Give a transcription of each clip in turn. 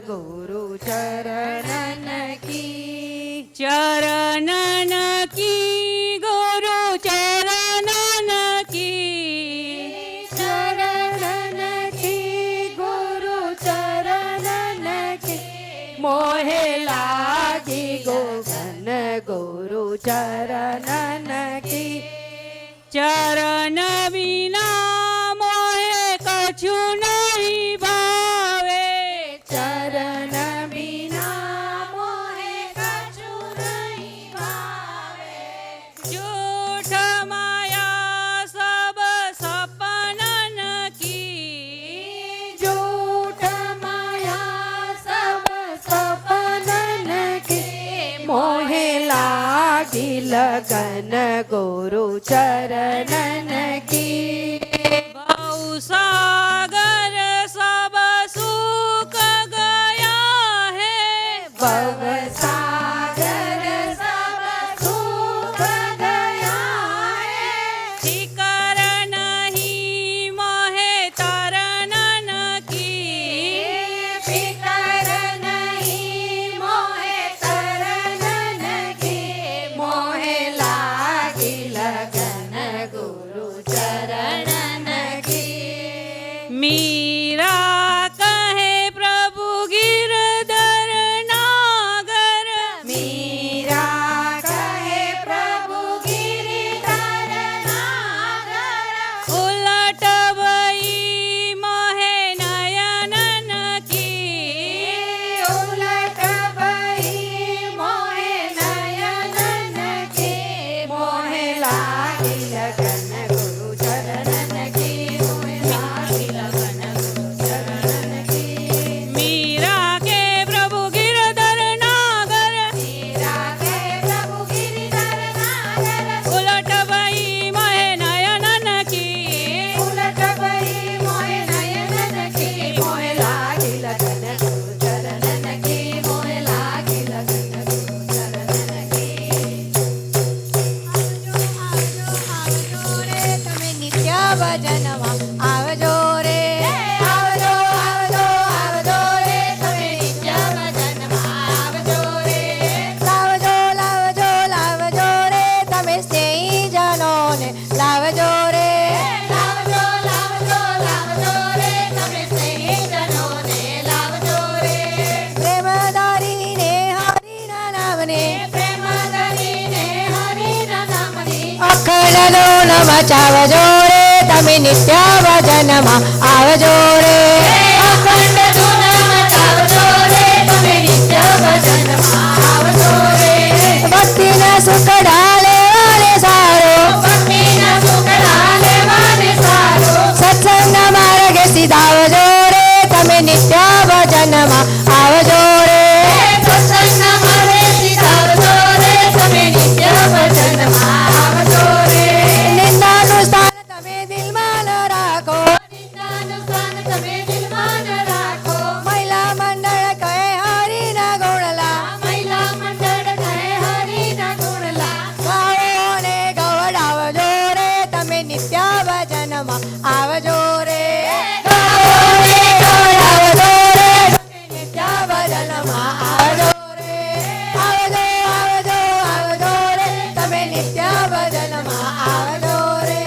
गुरु चरणन की चरणन की गुरु चरणन की चरणन की गुरु चरणन की मोहे लागी गोगन गुरु चरणन की चरण बिना मोहे कछु नहीं भावे चरण बिना मोहे कछु नहीं भावे झूठ माया सब सपनन की झूठ माया सब सपनन की मोहे लागी लगन गुरु चरणन की बहु सागर सब सूख गया है भव सागर सब सूख गया है फिकर नहीं मोहे तरनन की फिकर नहीं मोहे तरनन की मोहे लागी लगन गुरु चरणन की मीरा कहे प्रभु गिरधर नागर मीरा कहे प्रभु गिरिधर नागर उलट भई मोहे नयनन की उलट भई मोहे नयनन की मोहे लागी लगन गुरु चरणन की मोहे लागी लगन गुरु चरणन की मीरा के प्रभु गिरधर नागर मीरा के प्रभु गिरिधर नागर उलट भई मोहे नयनन की उलट भई मोहे नयनन की मोहे लागी लगन गुरु चरणन की मोहे लागी लगन गुरु चरणन की आवजो रे તમે નિત્ય ભજનમાં આવજો રે આવજો આવજો લાવજો રે તમે સ્નેહીજનોને લાવજો રે લાવજો લાવજો લાવજો રે તમે સ્નેહીજનોને લાવજો રે પ્રેમ ધરીને હરિના નામને પ્રેમ ધરીને હરિના નામની અખંડ લોલ મચાવજો રે તમે નિત્ય ભજનમાં આવજો રે અખંડ ધૂન મચાવજો રે તમે નિત્ય ભજનમાં આવજો રે ભક્તિના સુખડા લેવાને સારો ભક્તિના સુખડા લેવાને સારો સત્સંગ માર્ગે સીધાવજો રે તમે નિત્ય ભજનમાં આવજો રે સત્સંગ મારે સીધાવજો રે તમે નિત્ય ભજનમાં આવજો રે નિંદાનું સ્થાન તમે દિલમાં ન રાખો નિંદાનું સ્થાન તમે દિલમાં ન રાખો મહિલા મંડળ કહે હરિના ગુણલા મહિલા મંડળ કહે હરિના ગુણલા ગાઓ ને ગવડાવજો રે તમે નિત્ય ભજનમાં આવજો રે ગવડાવજો રે તમે નિત્ય ભજનમાં આવજો રે આવજો આવજો આવજો રે તમે નિત્ય ભજનમાં આવજો રે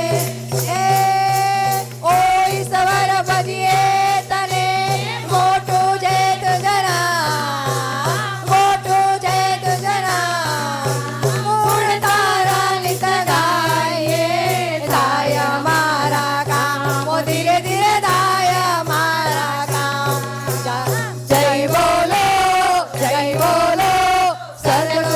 એ ઓ ઈશ્વર ભજીએ તને મોટું છે તુજના ગુણ તારા નિત ગાઈએ થાય મારા કામ ધીરે ધીરે થાય મારા કામ જય બોલો સદગુરુ